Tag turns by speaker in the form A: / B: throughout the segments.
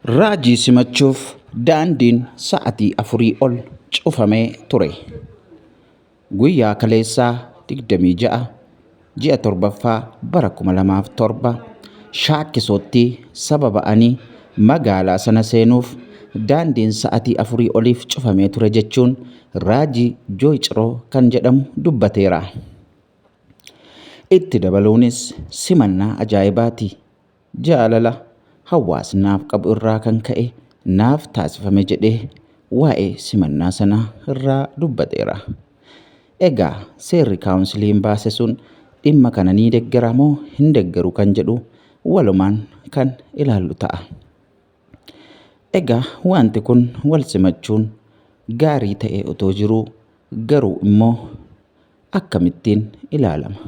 A: Raajii simachuuf daandiin sa'atii afurii ol cufamee ture. Guyyaa kaleessaa 26 ji'a torbaffaa bara 2007 shaakkisootti sababa'anii magaalaa sana seenuuf daandiin sa'atii afurii oliif cufamee ture jechuun Raajii Jooy Ciroo kan jedhamu dubbateera. Itti dabaluunis simannaa ajaa'ibaati. Jaalala hawaasni naaf qabu irraa kan ka'e naaf taasifame jedhee waa'ee simannaa sana irraa dubbateera. Egaa seerri kaawunsiliin baase sun dhimma kana ni deeggara moo hin deeggaru kan jedhu walumaan kan ilaallu ta'a. Egaa wanti kun wal simachuun gaarii ta'ee otoo jiruu garuu immoo akkamittiin ilaalama?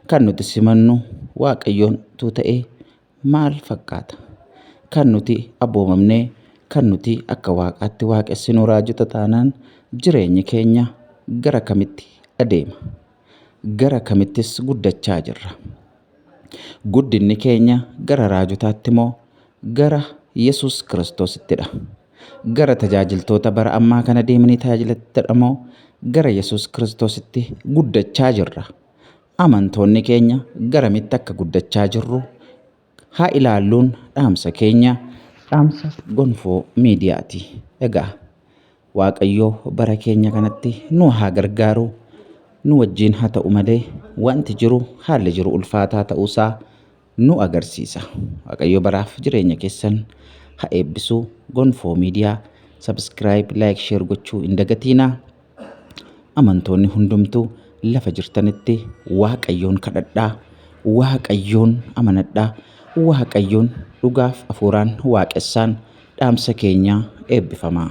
A: Kan nuti simannu Waaqayyoon tu ta'ee maal fakkaata? Kan nuti abboomamnee kan nuti akka Waaqaatti waaqessinu raajota taanaan jireenyi keenya gara kamitti adeema? Gara kamittis guddachaa jirra? Guddinni keenya gara raajotaatti moo gara Yesuus Kiristoosittidha? Gara tajaajiltoota bara ammaa kana deemanii tajaajilattidha moo gara Yesuus Kiristoositti guddachaa jirra? Amantoonni keenya garamitti akka guddachaa jirru haa ilaalluun dhaamsa keenya dhaamsa gonfoo miidiyaati. Egaa Waaqayyoo bara keenya kanatti nu haa gargaaru, nu wajjin haa ta'u malee wanti jiru haalli jiru ulfaataa ta'uusaa nu agarsiisa. Waaqayyo baraaf jireenya keessan haa eebbisu. Gonfoo miidiyaa subscribe, like, share gochuu hin dagatinaa. Amantoonni hundumtuu lafa jirtanitti Waaqayyoon kadhadhaa, Waaqayyoon amanadhaa, Waaqayyoon dhugaaf hafuuraan waaqessaan dhaamsa keenya eebbifamaa.